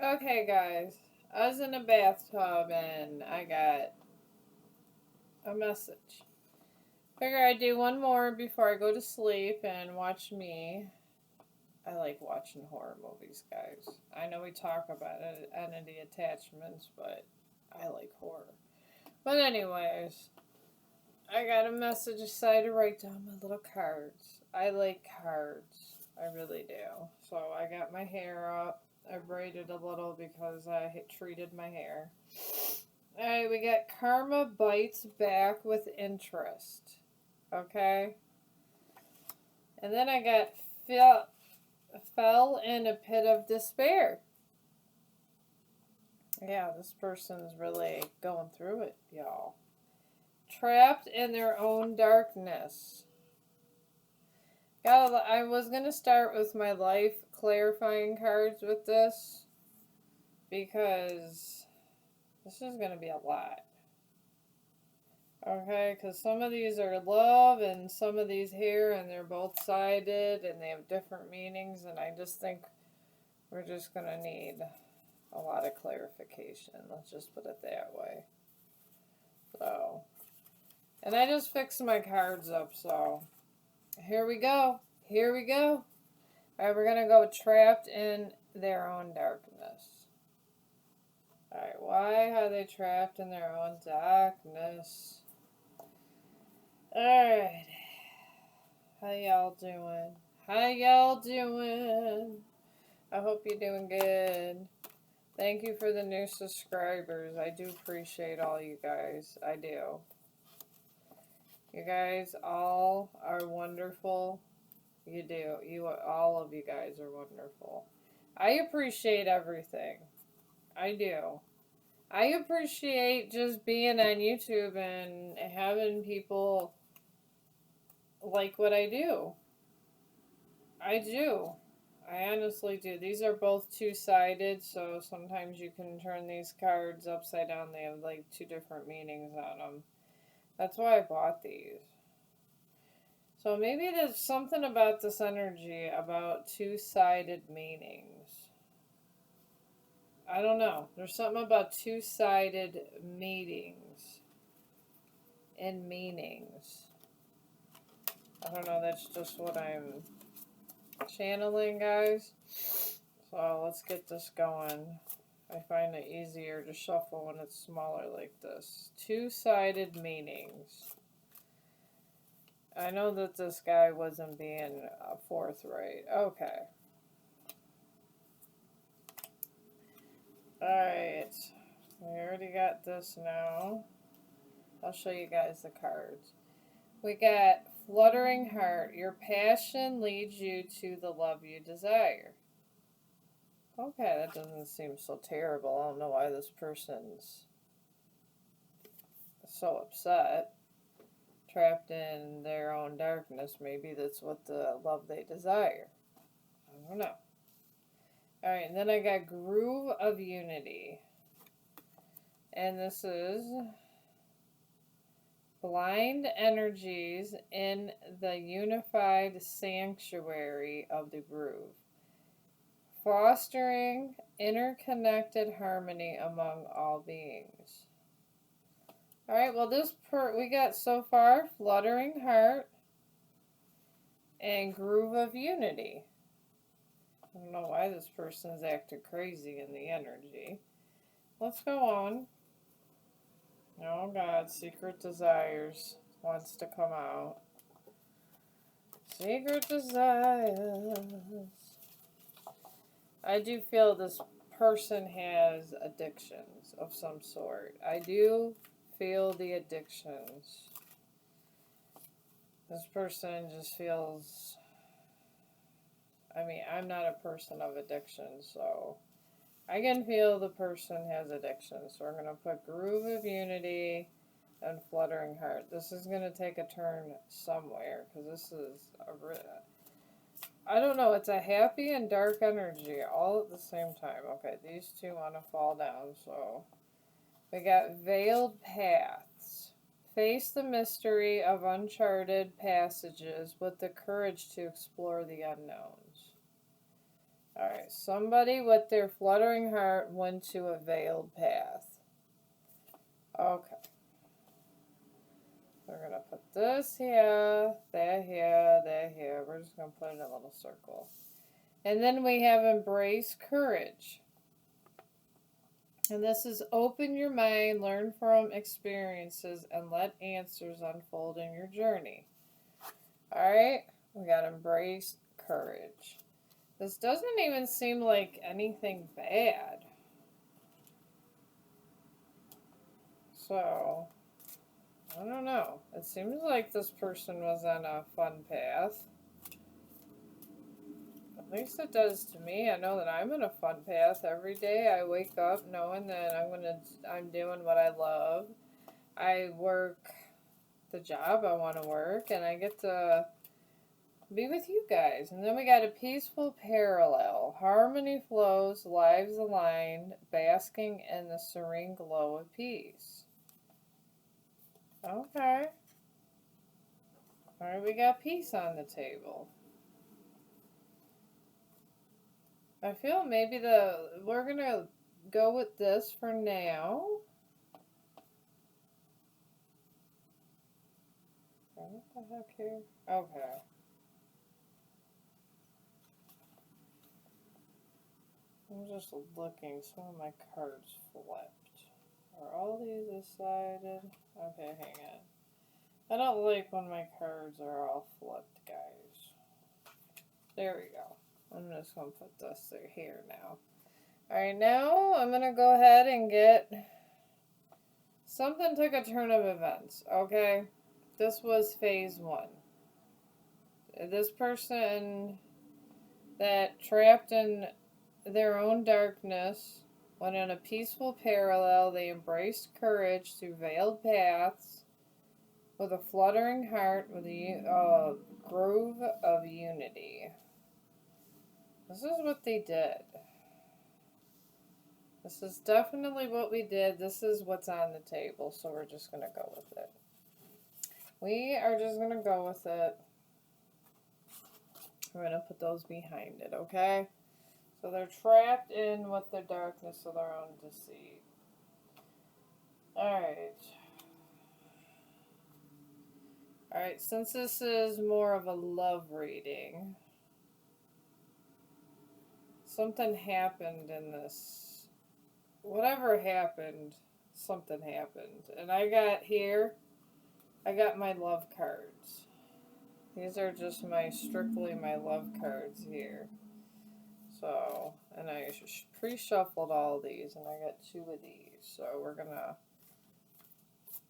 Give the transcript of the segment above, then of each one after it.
Okay, guys. I was in a bathtub and I got a message. Figure I'd do one more before I go to sleep and watch me. I like watching horror movies, guys. I know we talk about entity attachments, but I like horror. But, anyways, I got a message decided to write down my little cards. I like cards. I really do. So I got my hair up. I braided a little because I had treated my hair. Alright, we got Karma Bites Back with Interest. Okay? And then I got Fell in a Pit of Despair. Yeah, this person's really going through it, y'all. Trapped in their own darkness. I was going to start with my life clarifying cards with this because this is going to be a lot. Okay, because some of these are love and some of these here, and they're both sided and they have different meanings, and I just think we're just going to need a lot of clarification. Let's just put it that way. So, and I just fixed my cards up, so here we go. Here we go. Alright, we're going to go trapped in their own darkness. Alright, why are they trapped in their own darkness? Alright. How y'all doing? How y'all doing? I hope you're doing good. Thank you for the new subscribers. I do appreciate all you guys. I do. You guys all are wonderful. You do. All of you guys are wonderful. I appreciate everything. I do. I appreciate just being on YouTube and having people like what I do. I do. I honestly do. These are both two-sided, so sometimes you can turn these cards upside down. They have like two different meanings on them. That's why I bought these. So maybe there's something about this energy about two-sided meanings. I don't know. There's something about two-sided meetings and meanings. I don't know. That's just what I'm channeling, guys. So let's get this going. I find it easier to shuffle when it's smaller like this. Two-sided meanings. I know that this guy wasn't being forthright. Okay. Alright. We already got this now. I'll show you guys the cards. We got Fluttering Heart. Your passion leads you to the love you desire. Okay, that doesn't seem so terrible. I don't know why this person's so upset. Trapped in their own darkness. Maybe that's what the love they desire. I don't know. Alright, and then I got Groove of Unity. And this is blind energies in the unified sanctuary of the groove. Fostering interconnected harmony among all beings. Alright, well we got so far Fluttering Heart and Groove of Unity. I don't know why this person's acting crazy in the energy. Let's go on. Oh God, Secret Desires wants to come out. Secret Desires. I do feel this person has addictions of some sort. I do feel the addictions. This person just feels... I mean, I'm not a person of addiction, so I can feel the person has addiction. So we're going to put Groove of Unity and Fluttering Heart. This is going to take a turn somewhere, because this is I don't know, it's a happy and dark energy all at the same time. Okay, these two want to fall down, so we got Veiled Paths. Face the mystery of uncharted passages with the courage to explore the unknowns. Alright, somebody with their fluttering heart went to a veiled path. Okay. We're going to put this here, that here, that here. We're just going to put it in a little circle. And then we have embrace courage. And this is open your mind, learn from experiences, and let answers unfold in your journey. Alright, we got embrace courage. This doesn't even seem like anything bad. So, I don't know. It seems like this person was on a fun path. At least it does to me. I know that I'm in a fun path every day. I wake up knowing that I'm doing what I love. I work the job I want to work, and I get to be with you guys. And then we got a peaceful parallel. Harmony flows, lives aligned, basking in the serene glow of peace. Okay. Alright, we got peace on the table. I feel maybe we're gonna go with this for now. What the heck here? Okay. I'm just looking. Some of my cards flipped. Are all these decided? Okay, hang on. I don't like when my cards are all flipped, guys. There we go. I'm just going to put this through here now. Alright, now I'm going to go ahead and get... Something took a turn of events, okay? This was phase 1. This person that trapped in their own darkness went in a peaceful parallel. They embraced courage through veiled paths with a fluttering heart with a groove of unity. This is what they did. This is definitely what we did. This is what's on the table, so we're just going to go with it. We are just going to go with it. We're going to put those behind it, okay? So they're trapped in with the darkness of their own deceit. Alright. Alright, since this is more of a love reading, something happened in this. Whatever happened, something happened. And I got my love cards. These are just strictly my love cards here. So, and I pre-shuffled all these, and I got 2 of these. So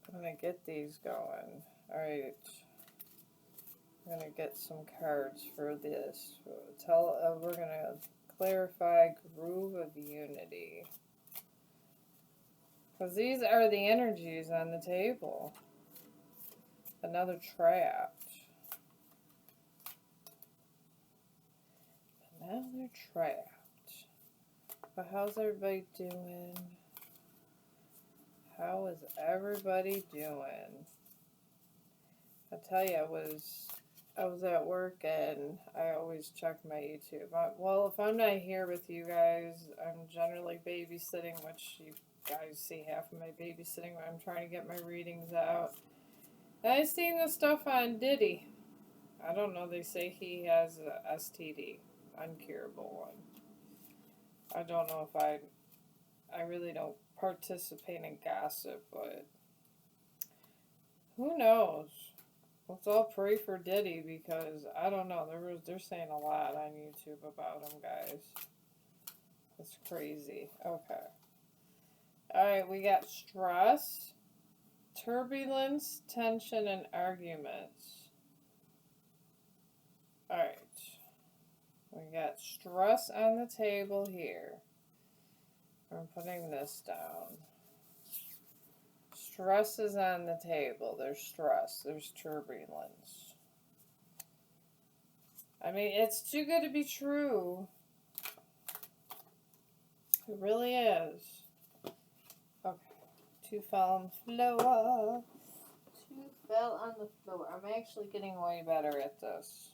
I'm gonna get these going. Alright. I'm gonna get some cards for this. We're gonna clarify groove of unity. Because these are the energies on the table. Another trapped. Another trapped. But how's everybody doing? How is everybody doing? I tell you, I was at work and I always check my YouTube. Well, if I'm not here with you guys, I'm generally babysitting, which you guys see half of my babysitting when I'm trying to get my readings out. And I seen this stuff on Diddy. I don't know, they say he has a STD, uncurable one. I don't know if I really don't participate in gossip, but who knows? Let's all pray for Diddy, because I don't know, they're saying a lot on YouTube about him, guys. It's crazy. Okay. Alright, we got stress, turbulence, tension, and arguments. Alright. We got stress on the table here. I'm putting this down. Stress is on the table. There's stress. There's turbulence. I mean, it's too good to be true. It really is. Okay. 2 fell on the floor. 2 fell on the floor. I'm actually getting way better at this.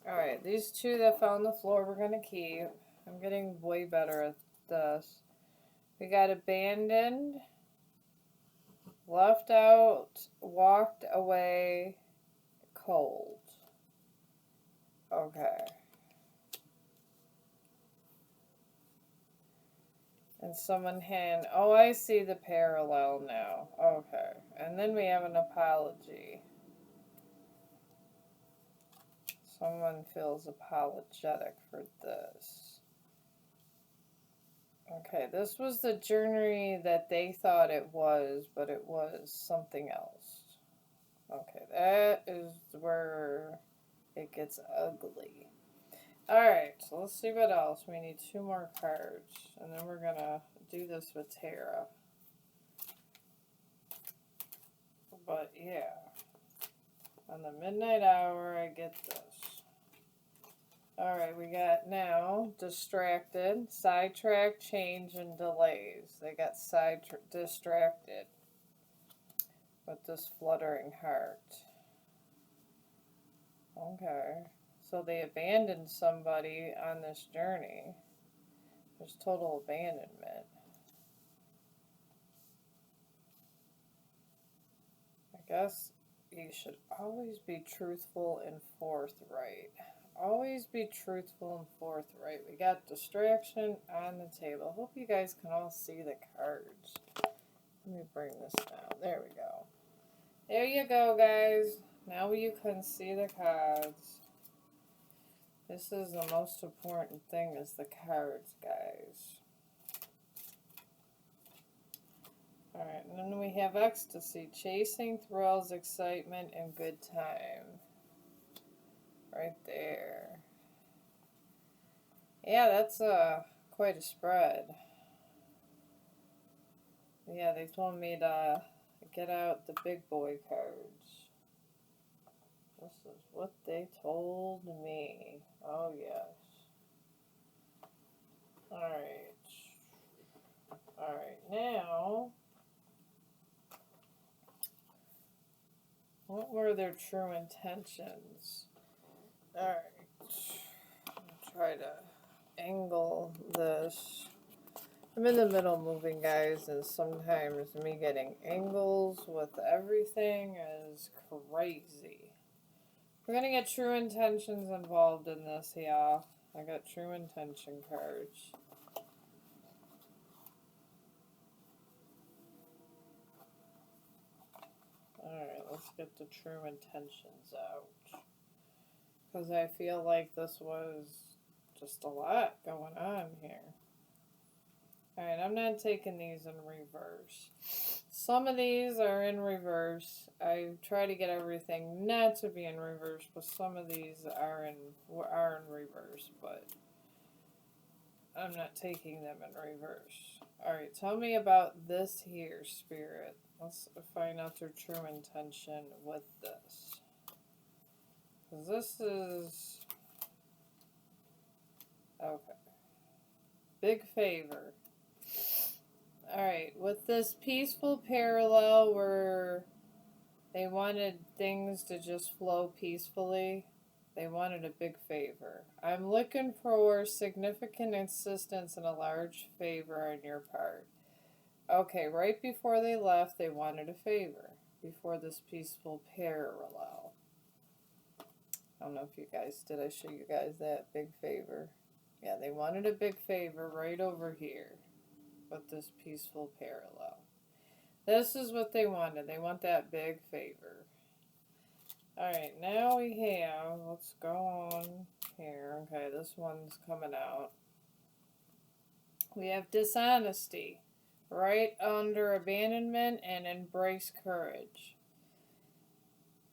Alright, these two that fell on the floor we're going to keep. I'm getting way better at this. We got abandoned, left out, walked away, cold. Okay. And someone hand. Oh, I see the parallel now. Okay. And then we have an apology. Someone feels apologetic for this. Okay, this was the journey that they thought it was, but it was something else. Okay, that is where it gets ugly. Alright, so let's see what else. We need 2 more cards, and then we're gonna do this with Tara. But yeah, on the midnight hour, I get this. Alright, we got now distracted, sidetrack, change, and delays. They got distracted with this fluttering heart. Okay, so they abandoned somebody on this journey. There's total abandonment. I guess you should always be truthful and forthright. Always be truthful and forthright. We got distraction on the table. Hope you guys can all see the cards. Let me bring this down. There we go. There you go, guys. Now you can see the cards. This is the most important thing, is the cards, guys. Alright, and then we have ecstasy, chasing, thrills, excitement, and good time. Right there. Yeah, that's quite a spread. Yeah, they told me to get out the big boy cards. This is what they told me. Oh, yes. Alright. Alright, now, what were their true intentions? Alright. I'll try to angle this. I'm in the middle moving, guys, and sometimes me getting angles with everything is crazy. We're gonna get true intentions involved in this, yeah. I got true intention cards. Alright, let's get the true intentions out. Because I feel like this was just a lot going on here. Alright, I'm not taking these in reverse. Some of these are in reverse. I try to get everything not to be in reverse, but some of these are in reverse, but I'm not taking them in reverse. Alright, tell me about this here, Spirit. Let's find out their true intention with this. Because this is... okay. Big favor. Alright, with this peaceful parallel where they wanted things to just flow peacefully, they wanted a big favor. I'm looking for significant insistence and a large favor on your part. Okay, right before they left, they wanted a favor. Before this peaceful parallel. I don't know if you guys, did I show you guys that big favor? Yeah, they wanted a big favor right over here with this peaceful parallel. This is what they wanted. They want that big favor. Alright, now we have, let's go on here. Okay, this one's coming out. We have dishonesty, right under abandonment, and embrace courage.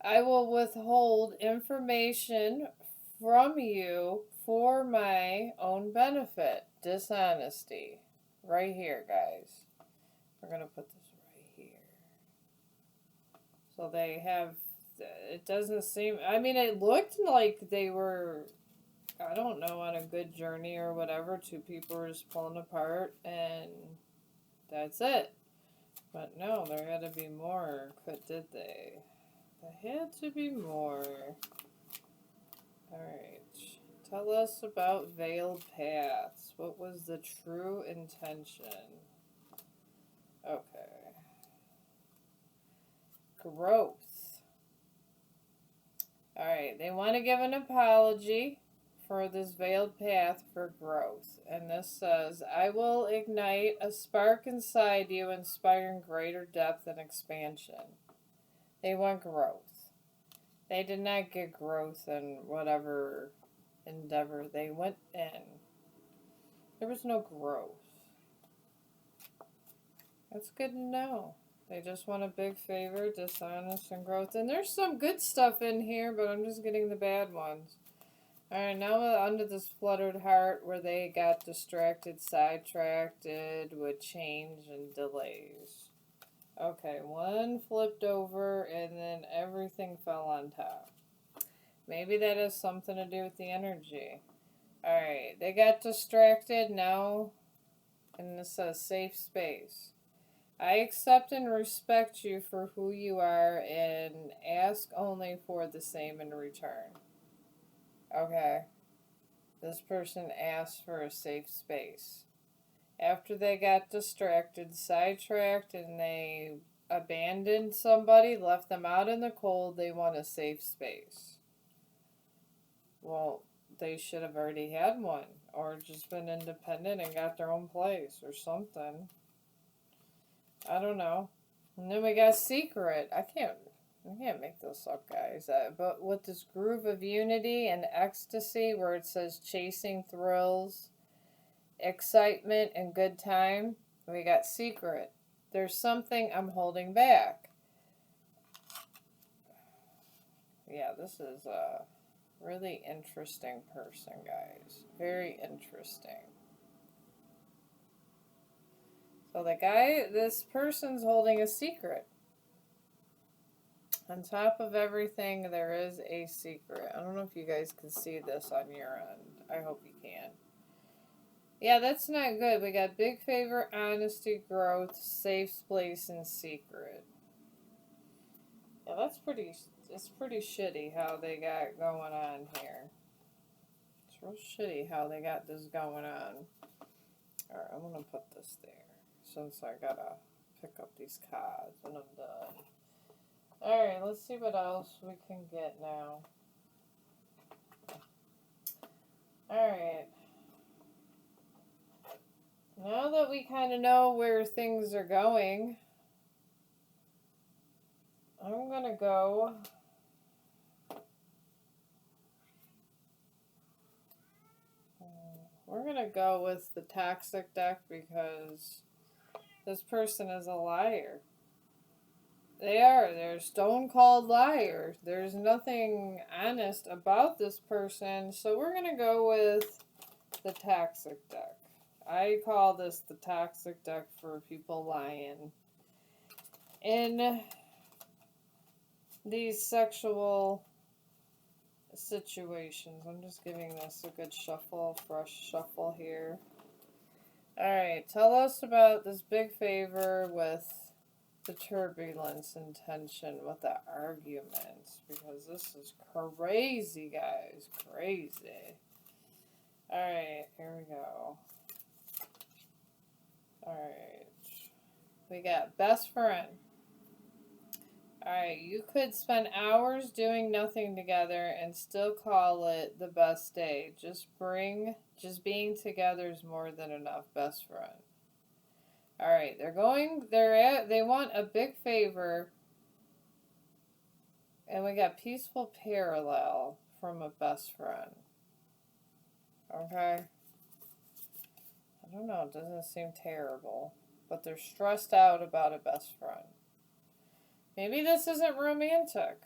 I will withhold information from you for my own benefit. Dishonesty. Right here, guys. We're going to put this right here. So they have, it doesn't seem, I mean, it looked like they were, I don't know, on a good journey or whatever. 2 people were just pulling apart and that's it. But no, there had to be more. Did they? There had to be more. Alright. Tell us about veiled paths. What was the true intention? Okay. Growth. Alright, they want to give an apology for this veiled path for growth. And this says, I will ignite a spark inside you, inspiring greater depth and expansion. They want growth. They did not get growth in whatever endeavor they went in. There was no growth. That's good to know. They just want a big favor, dishonest, and growth. And there's some good stuff in here, but I'm just getting the bad ones. Alright, now under this fluttered heart where they got distracted, sidetracked with change and delays. Okay, one flipped over and then everything fell on top. Maybe that has something to do with the energy. Alright, they got distracted now, and this says safe space. I accept and respect you for who you are and ask only for the same in return. Okay. This person asked for a safe space. After they got distracted, sidetracked, and they abandoned somebody, left them out in the cold, they want a safe space. Well, they should have already had one, or just been independent and got their own place, or something. I don't know. And then we got secret. I can't make this up, guys. But with this groove of unity and ecstasy, where it says chasing thrills, excitement, and good time, we got secret. There's something I'm holding back. Yeah, this is a really interesting person, guys. Very interesting. So this person's holding a secret. On top of everything, there is a secret. I don't know if you guys can see this on your end. I hope you can. Yeah, that's not good. We got big favor, honesty, growth, safe place, and secret. Yeah, it's pretty shitty how they got going on here. It's real shitty how they got this going on. Alright, I'm gonna put this there, since I gotta pick up these cards when I'm done. Alright, let's see what else we can get now. Alright. Now that we kind of know where things are going, I'm going to go we're going to go with the toxic deck because this person is a liar. They're stone cold liars. There's nothing honest about this person, so we're going to go with the toxic deck. I call this the toxic deck for people lying in these sexual situations. I'm just giving this a good shuffle, fresh shuffle here. Alright, tell us about this big favor with the turbulence and tension with the arguments, because this is crazy, guys. Crazy. Alright, here we go. Alright. We got best friend. Alright, you could spend hours doing nothing together and still call it the best day. Just being together is more than enough, best friend. Alright, they want a big favor. And we got peaceful parallel from a best friend. Okay? I don't know, it doesn't seem terrible. But they're stressed out about a best friend. Maybe this isn't romantic.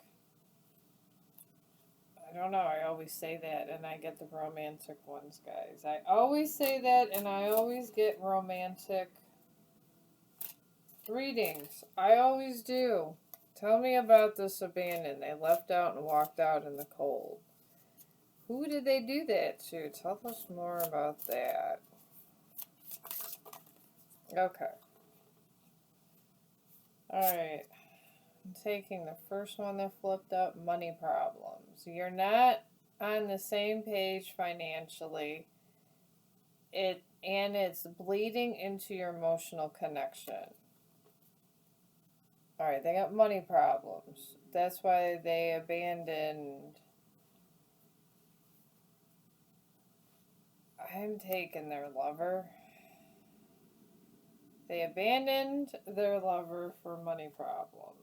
I don't know, I always say that and I get the romantic ones, guys. I always say that and I always get romantic readings. I always do. Tell me about this abandon. They left out and walked out in the cold. Who did they do that to? Tell us more about that. Okay. Alright. I'm taking the first one that flipped up, money problems. You're not on the same page financially. It's bleeding into your emotional connection. Alright, they got money problems. That's why they abandoned. I'm taking their lover. They abandoned their lover for money problems.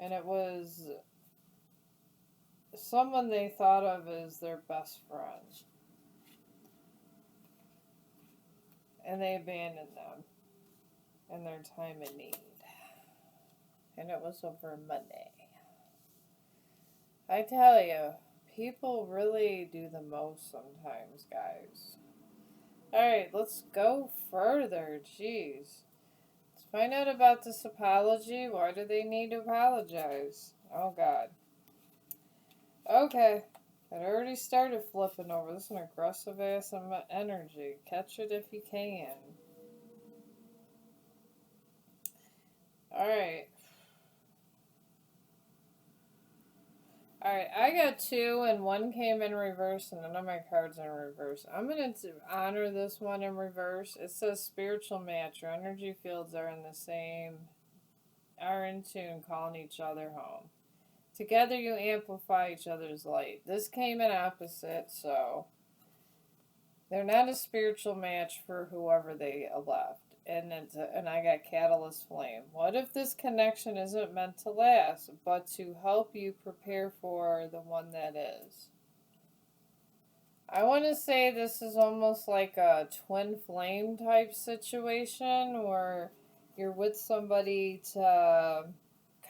And it was someone they thought of as their best friend. And they abandoned them in their time of need. And it was over money. I tell you, people really do the most sometimes, guys. Alright, let's go further. Jeez. Let's find out about this apology. Why do they need to apologize? Oh, God. Okay. It already started flipping over. This is an aggressive ass energy. Catch it if you can. Alright. Alright, I got 2 and 1 came in reverse and none of my cards in reverse. I'm going to honor this one in reverse. It says spiritual match. Your energy fields are in tune, calling each other home. Together you amplify each other's light. This came in opposite, so they're not a spiritual match for whoever they left. And I got Catalyst Flame. What if this connection isn't meant to last, but to help you prepare for the one that is? I want to say this is almost like a twin flame type situation where you're with somebody to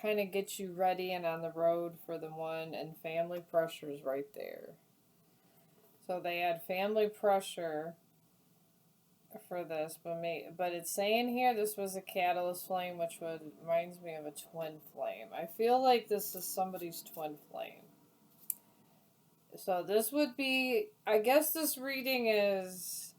kind of get you ready and on the road for the one, and family pressure is right there. So they had family pressure for this, but it's saying here this was a catalyst flame, which reminds me of a twin flame. I feel like this is somebody's twin flame. So this would be, I guess this reading is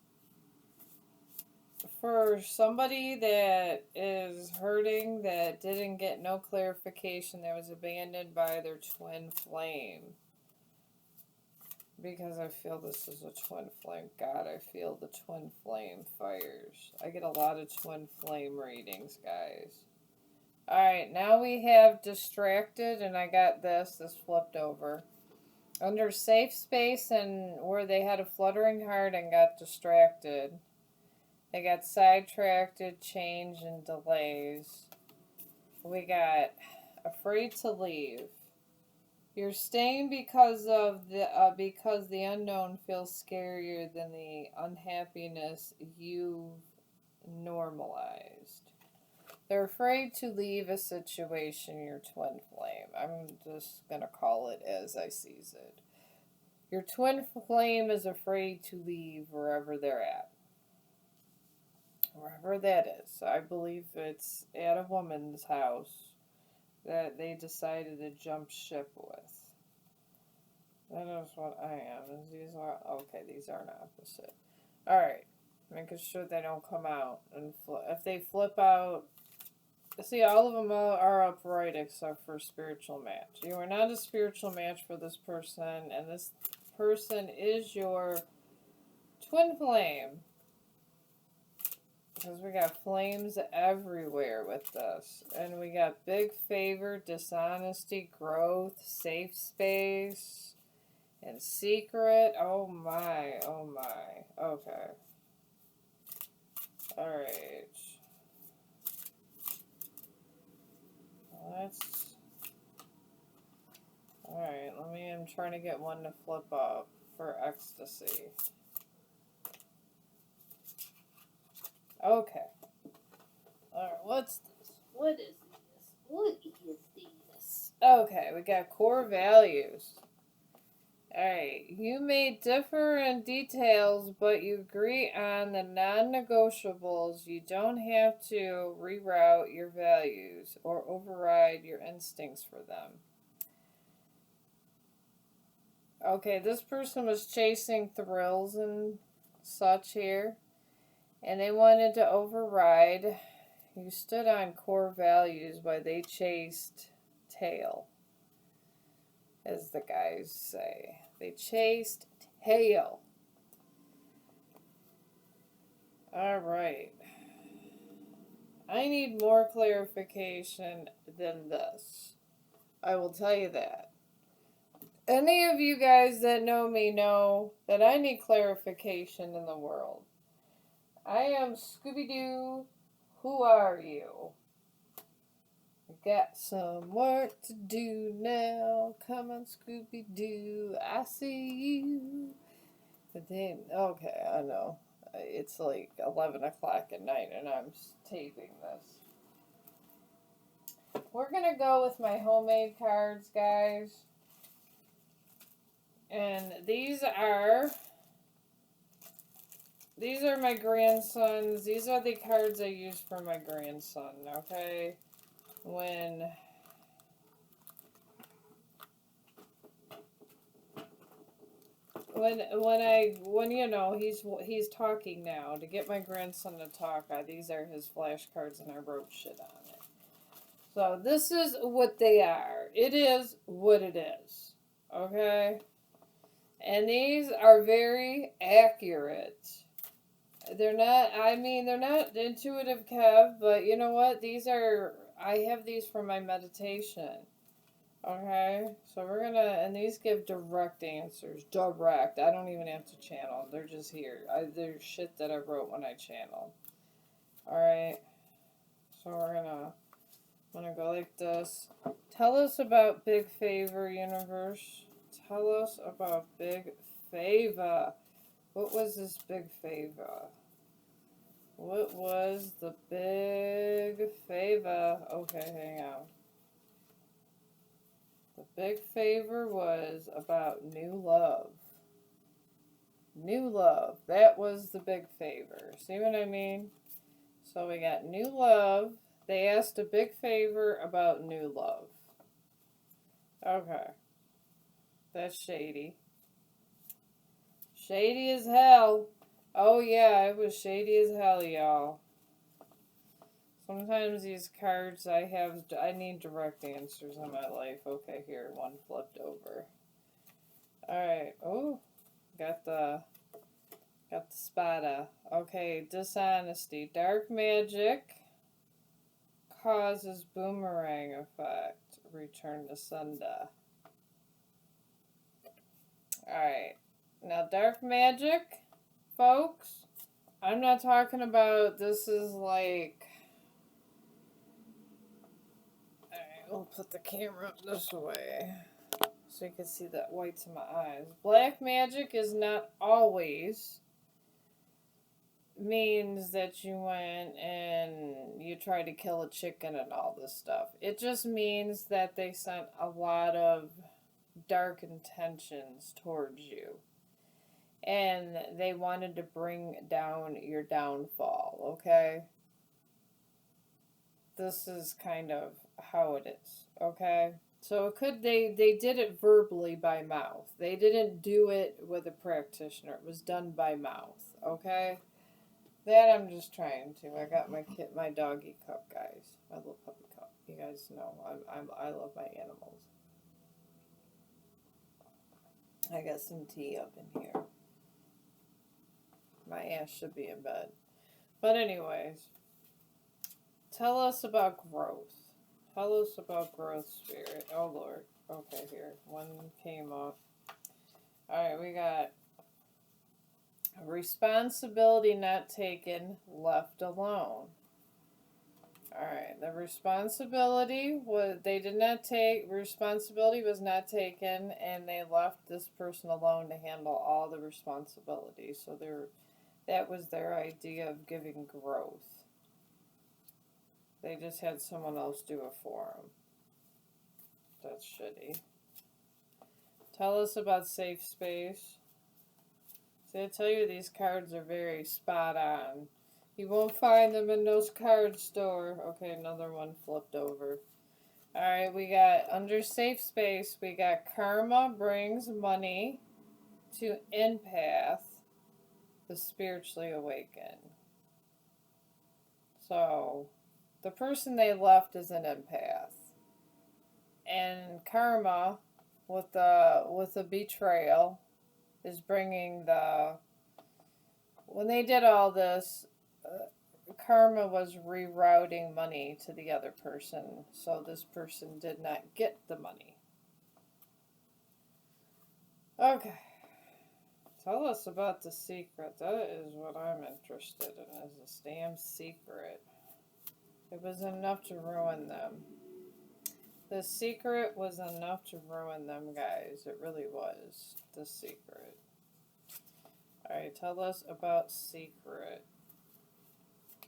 for somebody that is hurting, that didn't get no clarification, that was abandoned by their twin flame. Because I feel this is a twin flame. God, I feel the twin flame fires. I get a lot of twin flame readings, guys. Alright, now we have distracted, and I got this flipped over. Under safe space, and where they had a fluttering heart and got distracted. They got sidetracked, change, and delays. We got afraid to leave. You're staying because the unknown feels scarier than the unhappiness you've normalized. They're afraid to leave a situation, your twin flame. I'm just gonna call it as I sees it. Your twin flame is afraid to leave wherever they're at. Wherever that is. I believe it's at a woman's house that they decided to jump ship with. That is what I am. These aren't opposite. Alright. Making sure they don't come out. And if they flip out... See, all of them are upright except for spiritual match. You are not a spiritual match for this person. And this person is your twin flame. Because we got flames everywhere with this. And we got big favor, dishonesty, growth, safe space... And secret, oh my, okay. Alright. Alright, I'm trying to get one to flip up for ecstasy. Okay. Alright, what's this? What is this? Okay, we got core values. Alright, you may differ in details, but you agree on the non-negotiables. You don't have to reroute your values or override your instincts for them. Okay, this person was chasing thrills and such here, and they wanted to override. You stood on core values while they chased tail. as the guys say. They chased tail. Alright. I need more clarification than this. I will tell you that. Any of you guys that know me know that I need clarification in the world. I am Scooby-Doo. Who are you? Got some work to do now. Come on, Scooby-Doo. I see you. But then, okay, I know. It's like 11 o'clock at night and I'm taping this. We're going to go with my homemade cards, guys. And these are my grandsons. These are the cards I use for my grandson, okay? When you know, he's talking now. To get my grandson to talk, these are his flashcards and I wrote shit on it. So this is what they are. It is what it is. Okay? And these are very accurate. They're not, they're not intuitive, Kev, but you know what? I have these for my meditation. Okay? So we're gonna, and these give direct answers. Direct. I don't even have to channel. They're just here. They're shit that I wrote when I channeled. Alright? So I'm gonna go like this. Tell us about Big Favor, universe. Tell us about Big Favor. What was this Big Favor? What was the Big Favor? Okay, hang on. The Big Favor was about new love. New love. That was the Big Favor. See what I mean? So we got new love. They asked a big favor about new love. Okay. That's shady. Shady as hell. Oh yeah, it was shady as hell, y'all. Sometimes these cards I need direct answers in my life. Okay, here, one flipped over. Alright. Oh, got the spada. Okay, dishonesty. Dark magic causes boomerang effect. Return to sender. Alright. Now, dark magic, folks, I'm not talking about, this is like, alright, we'll put the camera this way so you can see the whites in my eyes. Black magic is not always means that you went and you tried to kill a chicken and all this stuff. It just means that they sent a lot of dark intentions towards you. And they wanted to bring down your downfall, okay? This is kind of how it is, okay? So they did it verbally by mouth. They didn't do it with a practitioner. It was done by mouth, okay? That I'm just trying to. I got my doggy cup, guys. My little puppy cup. You guys know I love my animals. I got some tea up in here. My ass should be in bed. But anyways, tell us about growth. Tell us about growth, Spirit. Oh, Lord. Okay, here. One came up. Alright, we got responsibility not taken, left alone. Alright, the responsibility was not taken, and they left this person alone to handle all the responsibility. So that was their idea of giving growth. They just had someone else do it for them. That's shitty. Tell us about safe space. See, I tell you, these cards are very spot on. You won't find them in those card store. Okay, another one flipped over. Alright, we got under safe space, we got karma brings money to empath, the spiritually awakened. So, the person they left is an empath. And karma with the betrayal is bringing the, when they did all this, karma was rerouting money to the other person, so this person did not get the money. Okay. Tell us about the secret. That is what I'm interested in, is this damn secret. It was enough to ruin them. The secret was enough to ruin them, guys. It really was. The secret. Alright, tell us about secret.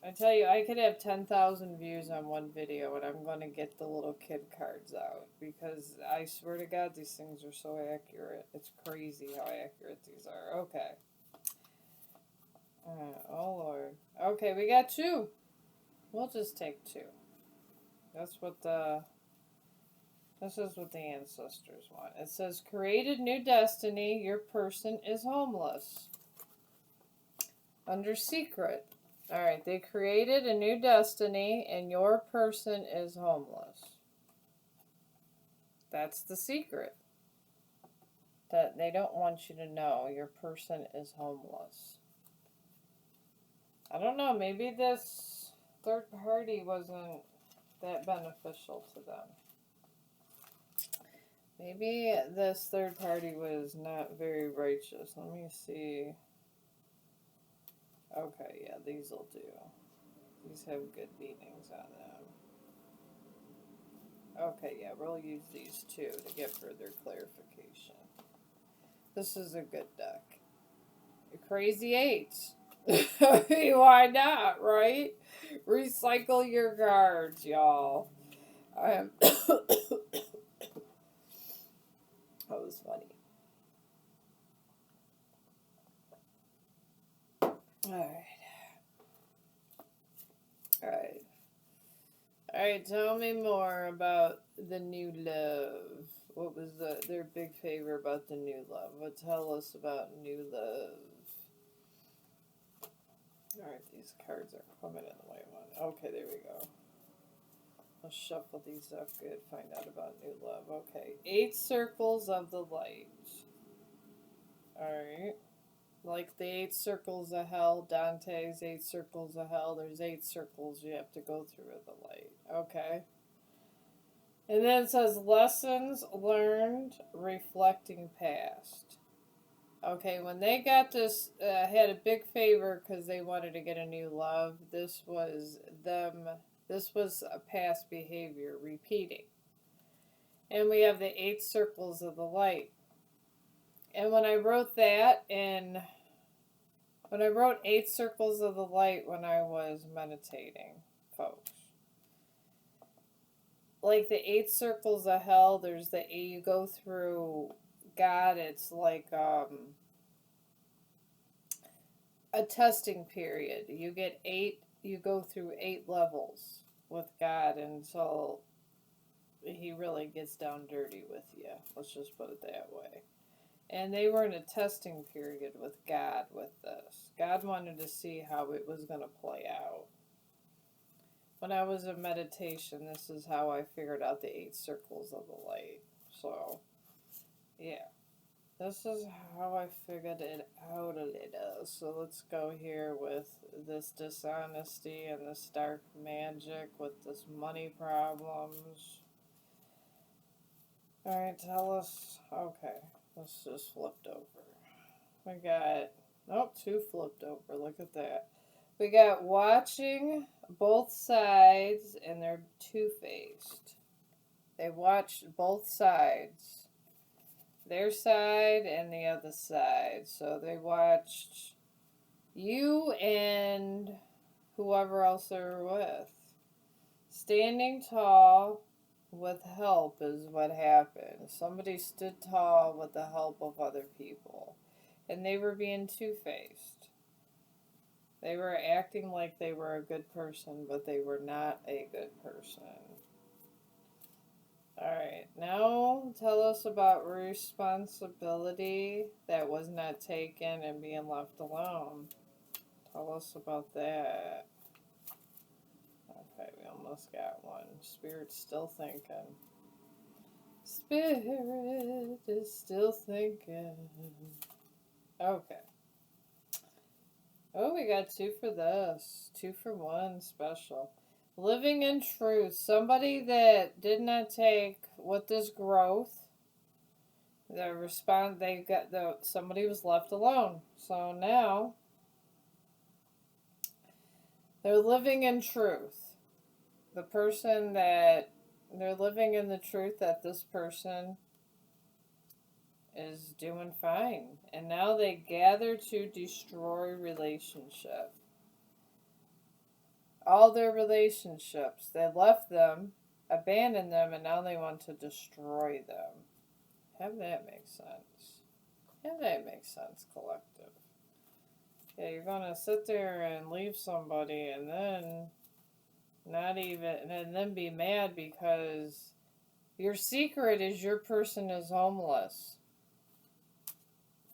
I tell you, I could have 10,000 views on one video and I'm going to get the little kid cards out. Because I swear to God, these things are so accurate. It's crazy how accurate these are. Okay. Oh, Lord. Okay, we got 2. We'll just take 2. That's what the... This is what the ancestors want. It says, created new destiny. Your person is homeless. Under secret. Alright, they created a new destiny and your person is homeless. That's the secret. That they don't want you to know. Your person is homeless. I don't know, maybe this third party wasn't that beneficial to them. Maybe this third party was not very righteous. Let me see. Okay, yeah, these will do. These have good meanings on them. Okay, yeah, we'll use these 2 to get further clarification. This is a good deck. Crazy 8s. Why not, right? Recycle your cards, y'all. That was funny. Alright. Alright. Alright, tell me more about the new love. What was their big favor about the new love? What tell us about new love? Alright, these cards are coming in the way one. Okay, there we go. I'll shuffle these up good, find out about new love. Okay, 8 circles of the light. Alright. Like the 8 circles of hell, Dante's 8 circles of hell, there's 8 circles you have to go through of the light. Okay. And then it says lessons learned, reflecting past. Okay, when they got this, had a big favor because they wanted to get a new love. This was them, this was a past behavior repeating. And we have the 8 circles of the light. And when I wrote that when I wrote 8 circles of the light when I was meditating, folks. Like the 8 circles of hell, there's the 8, you go through God, it's like a testing period. You get 8, you go through 8 levels with God until he really gets down dirty with you. Let's just put it that way. And they were in a testing period with God with this. God wanted to see how it was going to play out. When I was in meditation, this is how I figured out the 8 circles of the light. So, yeah. This is how I figured it out a little. So let's go here with this dishonesty and this dark magic with this money problems. Alright, tell us. Okay, this just flipped over. We got, oh, 2 flipped over. Look at that. We got watching both sides, and they're two-faced. They watched both sides. Their side and the other side. So they watched you and whoever else they were with. Standing tall with help is what happened. Somebody stood tall with the help of other people. And they were being two-faced. They were acting like they were a good person, but they were not a good person. Alright, now tell us about responsibility that was not taken and being left alone. Tell us about that. Okay, we almost got one. Spirit's still thinking. Spirit is still thinking. Okay. Oh, we got 2 for this. 2 for 1 special. Living in truth. Somebody that did not take with this growth. Somebody was left alone. So now they're living in truth. The person that they're living in the truth that this person is doing fine. And now they gather to destroy relationship. All their relationships. They left them, abandoned them, and now they want to destroy them. Have that make sense. Have that make sense, collective. Yeah, you're gonna sit there and leave somebody and then and then be mad because your secret is your person is homeless.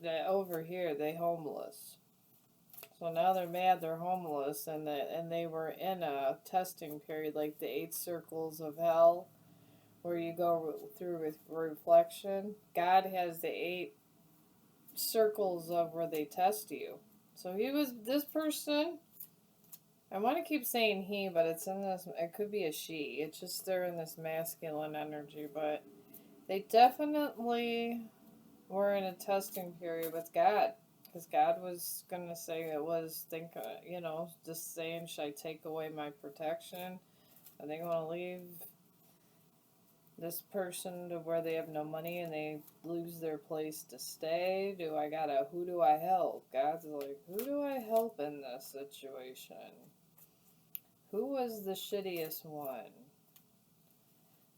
That over here they homeless. So now they're mad they're homeless and they were in a testing period like the 8 circles of hell where you go through with reflection. God has the 8 circles of where they test you. So this person, I want to keep saying he, but it could be a she. It's just they're in this masculine energy, but they definitely were in a testing period with God. Because God was going to say just saying, should I take away my protection? Are they going to leave this person to where they have no money and they lose their place to stay? Who do I help? God's like, who do I help in this situation? Who was the shittiest one?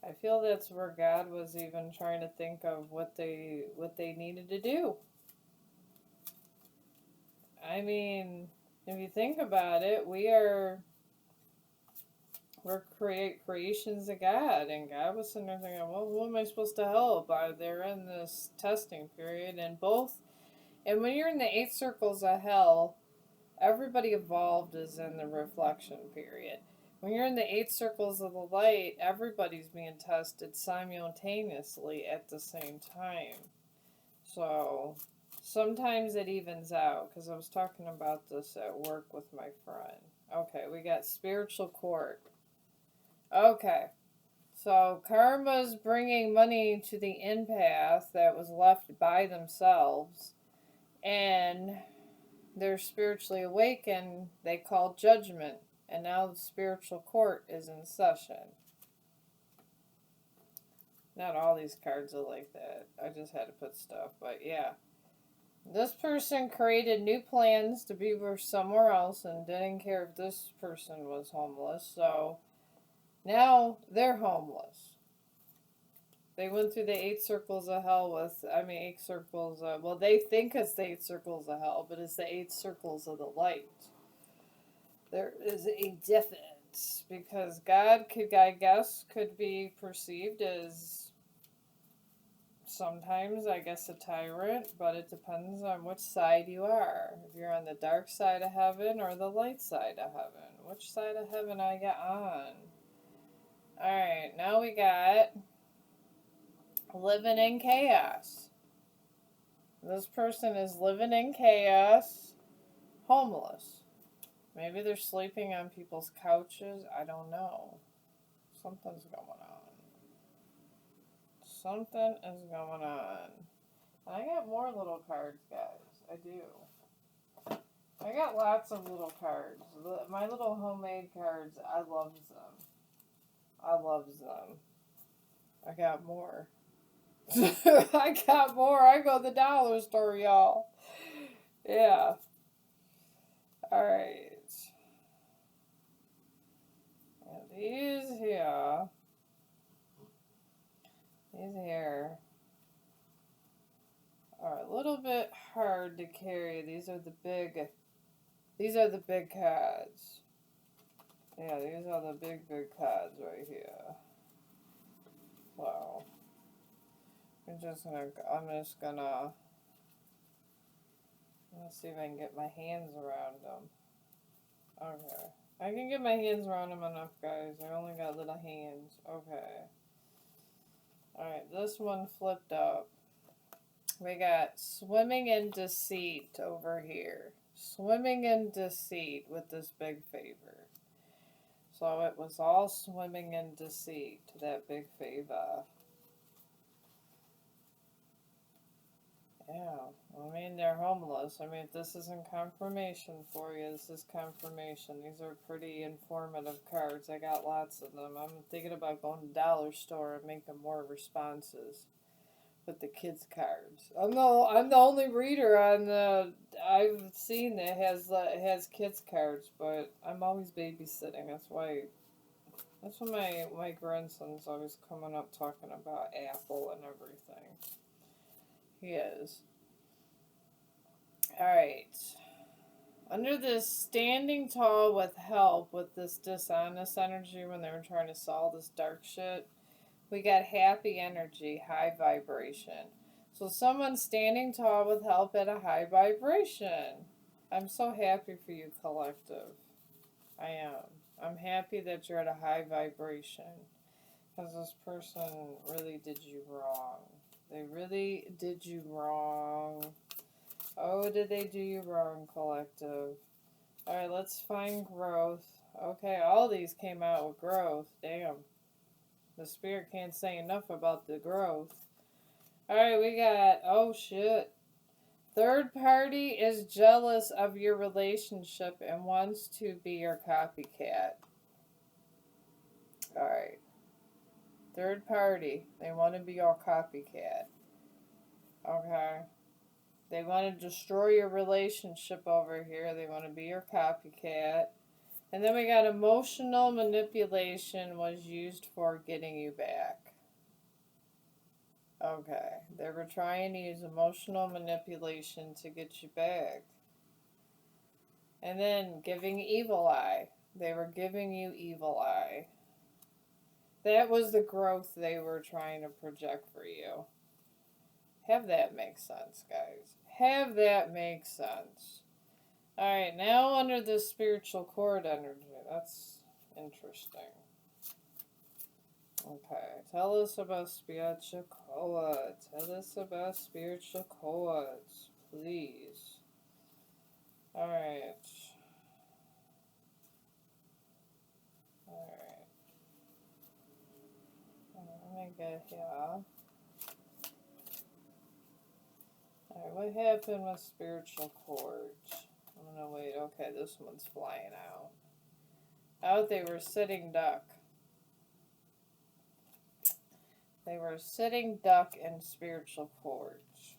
I feel that's where God was even trying to think of what they needed to do. I mean, if you think about it, we're creations of God, and God was sitting there thinking, well, who am I supposed to help? They're in this testing period, and when you're in the 8 circles of hell, everybody evolved is in the reflection period. When you're in the 8 circles of the light, everybody's being tested simultaneously at the same time. So sometimes it evens out, because I was talking about this at work with my friend. Okay, we got spiritual court. Okay, so karma's bringing money to the empath that was left by themselves, and they're spiritually awakened. They call judgment, and now the spiritual court is in session. Not all these cards are like that. I just had to put stuff, but yeah. This person created new plans to be somewhere else and didn't care if this person was homeless, so now they're homeless. They went through the 8 circles of hell 8 circles, they think it's the 8 circles of hell, but it's the 8 circles of the light. There is a difference, because God could be perceived as sometimes, I guess, a tyrant, but it depends on which side you are. If you're on the dark side of heaven or the light side of heaven. Which side of heaven I get on? Alright, now we got living in chaos. This person is living in chaos, homeless. Maybe they're sleeping on people's couches. I don't know. Something's going on. Something is going on. I got more little cards, guys. I do. I got lots of little cards. My little homemade cards, I love them. I love them. I got more. I got more. I go to the dollar store, y'all. Yeah. Alright. And these here are a little bit hard to carry. These are the big cards. Yeah, these are the big cards right here. So let's see if I can get my hands around them. Okay. I can get my hands around them enough, guys. I only got little hands. Okay. Alright, this one flipped up. We got swimming in deceit over here. Swimming in deceit with this big favor. So it was all swimming in deceit, that big favor. Yeah, I mean, they're homeless. I mean, if this isn't confirmation for you, this is confirmation. These are pretty informative cards. I got lots of them. I'm thinking about going to the dollar store and making more responses with the kids' cards. I'm the only reader on the I've seen that has kids' cards, but I'm always babysitting. That's why my grandson's always coming up talking about Apple and everything. He is. Alright. Under this standing tall with help with this dishonest energy when they were trying to solve this dark shit, we got happy energy, high vibration. So someone's standing tall with help at a high vibration. I'm so happy for you, collective. I am. I'm happy that you're at a high vibration. Because this person really did you wrong. They really did you wrong. Oh, did they do you wrong, collective? Alright, let's find growth. Okay, all these came out with growth. Damn. The spirit can't say enough about the growth. Alright, we got, oh shit. Third party is jealous of your relationship and wants to be your copycat. Alright. Third party, they want to be your copycat. Okay. They want to destroy your relationship over here. They want to be your copycat. And then we got emotional manipulation was used for getting you back. Okay. They were trying to use emotional manipulation to get you back. And then giving evil eye. They were giving you evil eye. That was the growth they were trying to project for you. Have that make sense, guys. Have that make sense. Alright, now under the spiritual cord energy. That's interesting. Okay, tell us about spiritual cords. Tell us about spiritual cords, please. Alright. Alright. Let me get here. Alright, what happened with spiritual cords? I'm gonna wait. Okay, this one's flying out. Out they were sitting duck. They were sitting duck in spiritual cords.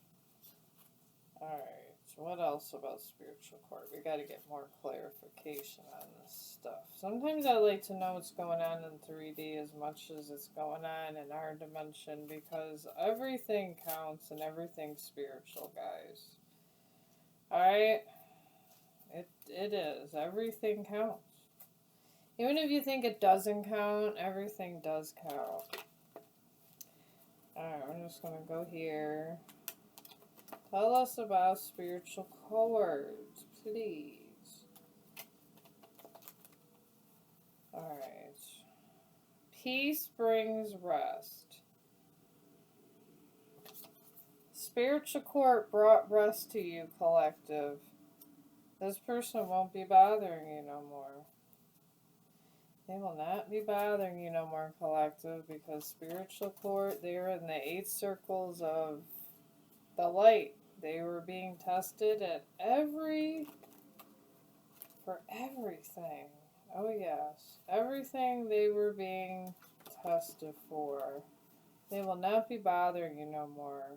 Alright, so what else about spiritual cord? We gotta get more clarification on this stuff. Sometimes I like to know what's going on in 3D as much as it's going on in our dimension, because everything counts and everything's spiritual, guys. Alright? It is. Everything counts. Even if you think it doesn't count, everything does count. Alright, we're just gonna go here. Tell us about spiritual cords, please. Alright. Peace brings rest. Spiritual cord brought rest to you, collective. This person won't be bothering you no more. They will not be bothering you no more, collective, because spiritual cord, they are in the 8 circles of the light. They were being tested at for everything. Oh yes, everything they were being tested for. They will not be bothering you no more.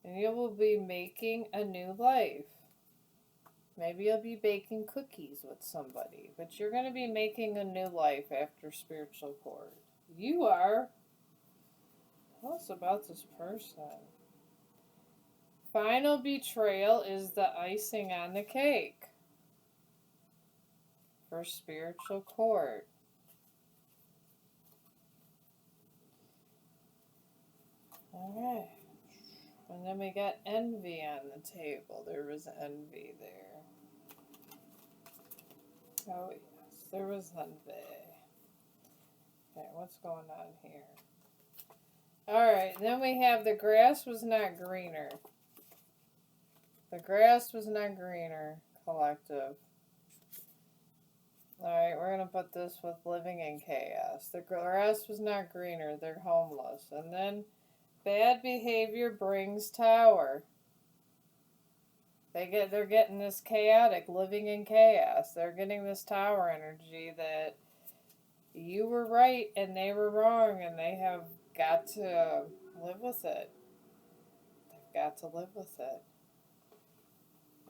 And you will be making a new life. Maybe you'll be baking cookies with somebody, but you're going to be making a new life after spiritual cord. You are. Tell us about this person. Final betrayal is the icing on the cake for spiritual cord. Alright. And then we got envy on the table. There was envy there. Oh yes, there was envy. Okay, what's going on here? Alright, then we have the grass was not greener. The grass was not greener, collective. Alright, we're going to put this with living in chaos. The grass was not greener. They're homeless. And then bad behavior brings tower. They're getting this chaotic, living in chaos. They're getting this tower energy that you were right and they were wrong, and they have got to live with it. They've got to live with it.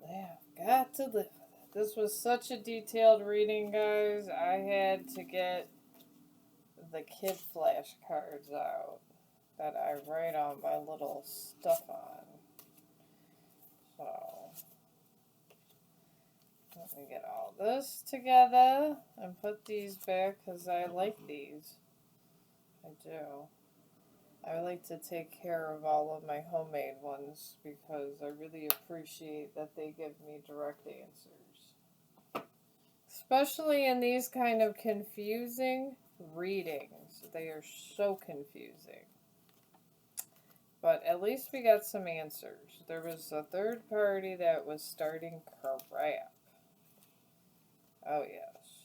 They have got to live with it. This was such a detailed reading, guys. I had to get the kid flashcards out that I write all my little stuff on. So, let me get all this together and put these back because I like these. I do. I like to take care of all of my homemade ones because I really appreciate that they give me direct answers. Especially in these kind of confusing readings. They are so confusing. But at least we got some answers. There was a third party that was starting crap. Oh, yes.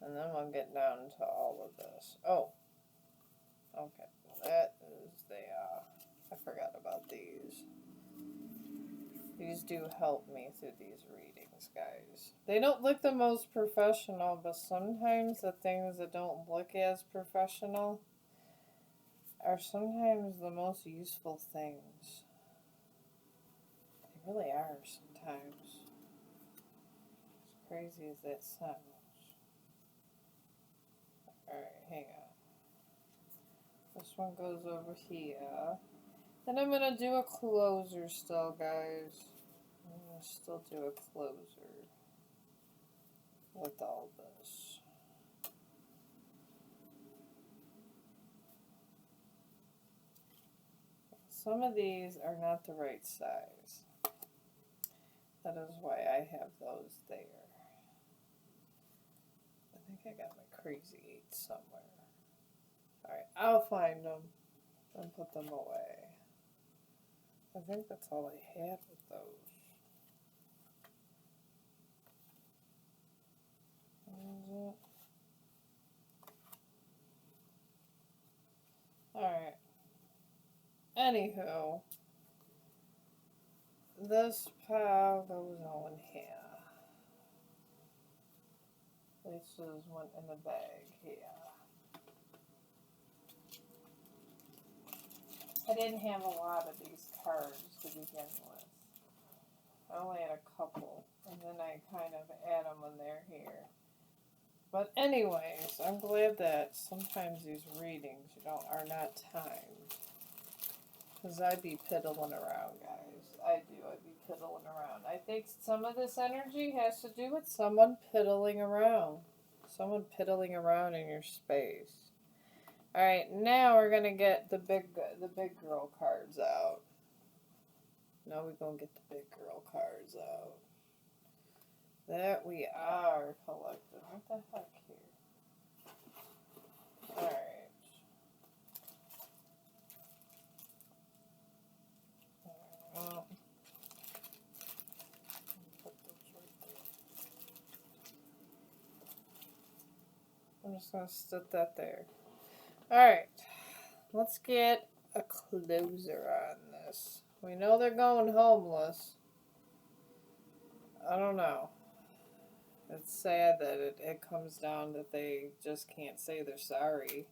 And then we'll get down to all of this. Oh. Okay. That is the, I forgot about these. These do help me through these readings, guys. They don't look the most professional, but sometimes the things that don't look as professional are sometimes the most useful things. They really are sometimes. As crazy as that sounds. Alright, hang on. This one goes over here. Then I'm going to do a closer still, guys. I'm going to still do a closer with all this. Some of these are not the right size. That is why I have those there. I think I got my crazy 8 somewhere. Alright, I'll find them and put them away. I think that's all I had with those. Alright. Anywho, this pile goes on here. This went in the bag here. I didn't have a lot of these cards to begin with. I only had a couple, and then I kind of add them when they're here. But anyways, I'm glad that sometimes these readings, are not timed. Because I'd be piddling around, guys. I'd be piddling around. I think some of this energy has to do with someone piddling around. Someone piddling around in your space. Alright, now we're going to get the big girl cards out. Now we're going to get the big girl cards out. That we are, collective. What the heck here? Alright. Well, put those right there. I'm just going to set that there. Alright. Let's get a closer on this. We know they're going homeless. I don't know. It's sad that it comes down that they just can't say they're sorry.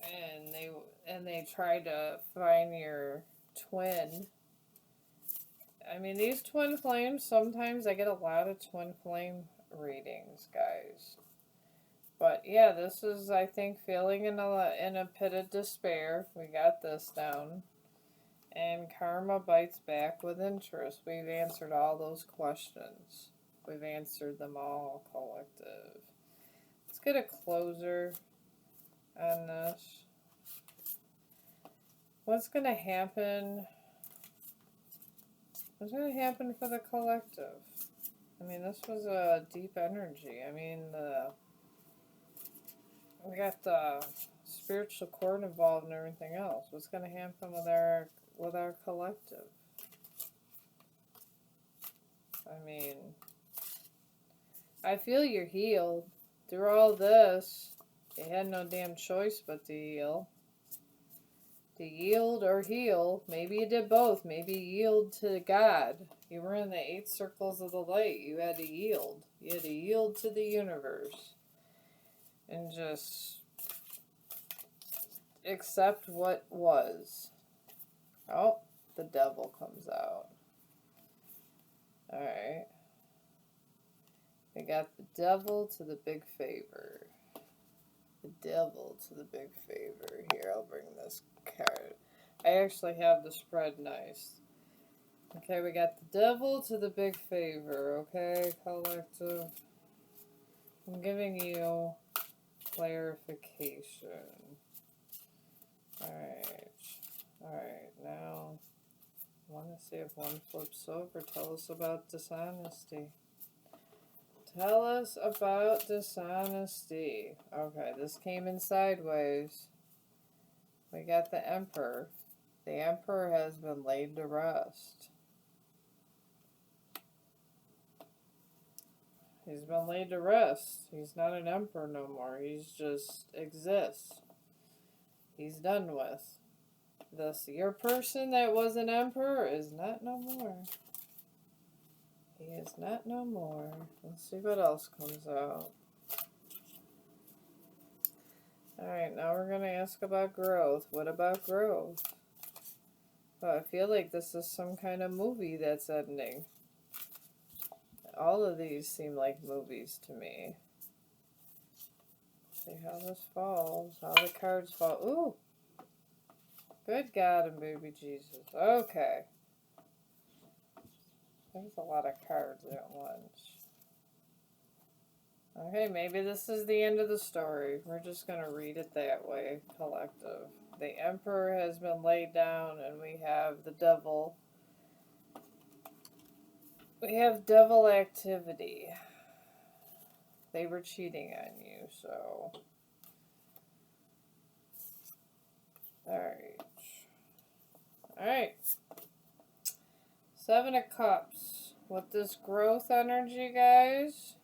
And they try to find your twin. I mean, these twin flames, sometimes I get a lot of twin flame readings, guys. But yeah, this is, I think, feeling in a pit of despair. We got this down. And karma bites back with interest. We've answered all those questions. We've answered them all, collective. Let's get a closer on this. What's going to happen? What's going to happen for the collective? I mean, this was a deep energy. I mean, we got the spiritual court involved and everything else. What's going to happen with our collective? I mean, I feel you're healed. Through all this, you had no damn choice but to heal. To yield or heal. Maybe you did both. Maybe you yield to God. You were in the 8 circles of the light. You had to yield. You had to yield to the universe. And just accept what was. Oh, the devil comes out. Alright. We got the devil to the big favor. The devil to the big favor. Here, I'll bring this card. I actually have the spread nice. Okay, we got the devil to the big favor. Okay, collective. I'm giving you clarification. Alright. Alright, now I want to see if one flips over. Tell us about dishonesty. Tell us about dishonesty. Okay, this came in sideways. We got the Emperor. The Emperor has been laid to rest. He's been laid to rest. He's not an Emperor no more. He's just exists. He's done with. Your person that was an Emperor is not no more. He is not no more. Let's see what else comes out. Alright, now we're going to ask about growth. What about growth? Oh, I feel like this is some kind of movie that's ending. All of these seem like movies to me. See how this falls. How the cards fall. Ooh! Good God and baby Jesus. Okay. There's a lot of cards at once. Okay, maybe this is the end of the story. We're just going to read it that way, collective. The Emperor has been laid down, and we have the devil. We have devil activity. They were cheating on you, so. Alright. Alright. 7 of Cups. With this growth energy, guys.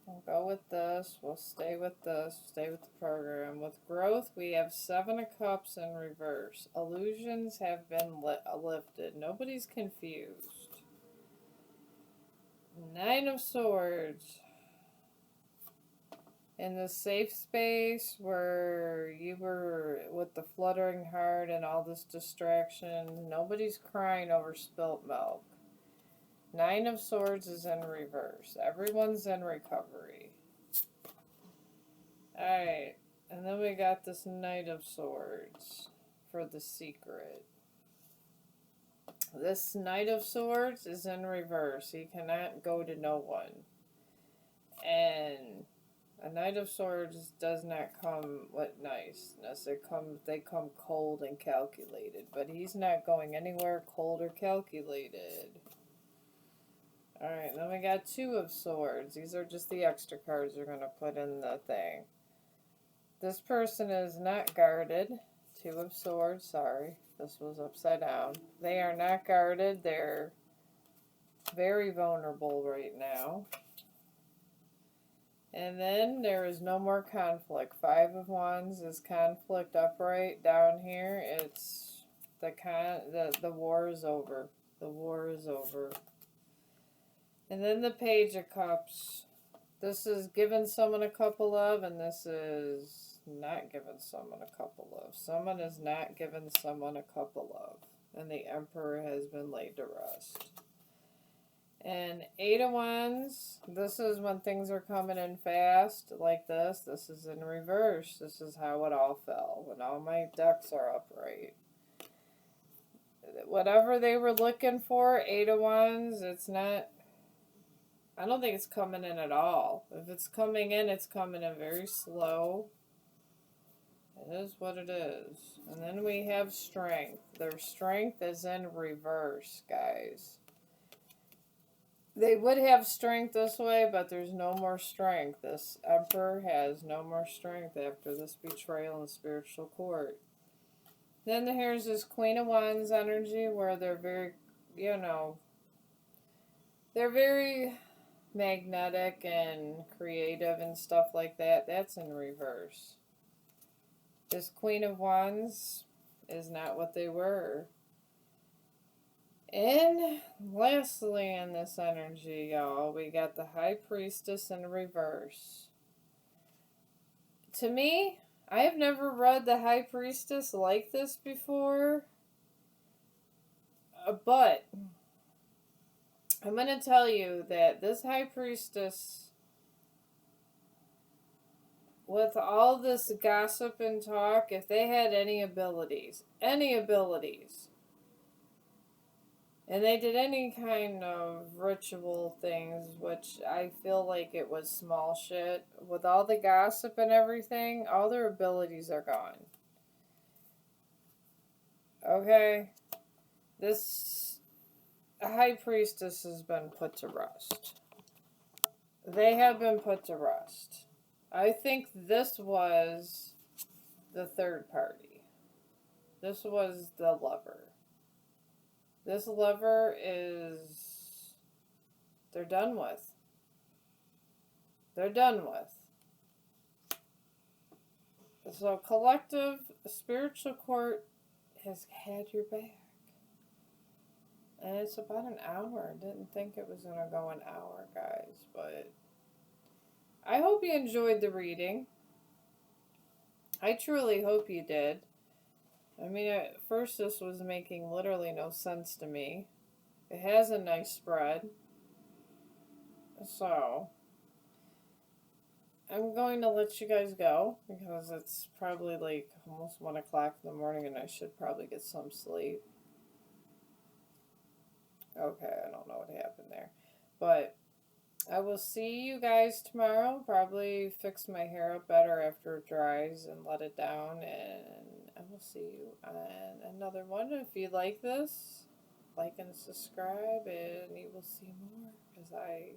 We'll go with this. We'll stay with this. Stay with the program. With growth, we have 7 of Cups in reverse. Illusions have been lifted. Nobody's confused. 9 of Swords. In the safe space where you were with the fluttering heart and all this distraction, nobody's crying over spilt milk. 9 of Swords is in reverse. Everyone's in recovery. Alright, and then we got this Knight of Swords for the secret. This Knight of Swords is in reverse. He cannot go to no one. And a Knight of Swords does not come with niceness. They come cold and calculated. But he's not going anywhere cold or calculated. Alright, then we got 2 of Swords. These are just the extra cards we're going to put in the thing. This person is not guarded. 2 of Swords, sorry. This was upside down. They are not guarded. They're very vulnerable right now. And then there is no more conflict. 5 of Wands is conflict upright. Down here, it's the war is over. The war is over. And then the Page of Cups. This is giving someone a couple of, and this is not giving someone a couple of. Someone is not giving someone a couple of. And the Emperor has been laid to rest. And 8 of Wands, this is when things are coming in fast, like this. This is in reverse. This is how it all fell, when all my ducks are upright. Whatever they were looking for, 8 of Wands, it's not, I don't think it's coming in at all. If it's coming in, it's coming in very slow. It is what it is. And then we have Strength. Their strength is in reverse, guys. They would have strength this way, but there's no more strength. This Emperor has no more strength after this betrayal in spiritual court. Then here's this Queen of Wands energy where they're very, you know, they're very magnetic and creative and stuff like that. That's in reverse. This Queen of Wands is not what they were. And lastly, in this energy, y'all, we got the High Priestess in reverse. To me, I have never read the High Priestess like this before, but I'm going to tell you that this High Priestess, with all this gossip and talk, if they had any abilities, and they did any kind of ritual things, which I feel like it was small shit, with all the gossip and everything, all their abilities are gone. Okay? This High Priestess has been put to rest. They have been put to rest. I think this was the third party. This was the lover. This lover is... they're done with. They're done with. So collective spiritual court has had your back. And it's about an hour. I didn't think it was going to go an hour, guys. But I hope you enjoyed the reading. I truly hope you did. I mean, at first this was making literally no sense to me. It has a nice spread. So, I'm going to let you guys go because it's probably like almost 1 o'clock in the morning and I should probably get some sleep. Okay, I don't know what happened there. But I will see you guys tomorrow. Probably fix my hair up better after it dries and let it down. And I will see you on another one. If you like this, like and subscribe and you will see more because I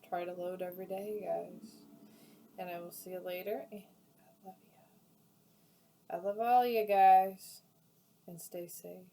try to load every day, guys. And I will see you later. And I love you. I love all you guys. And stay safe.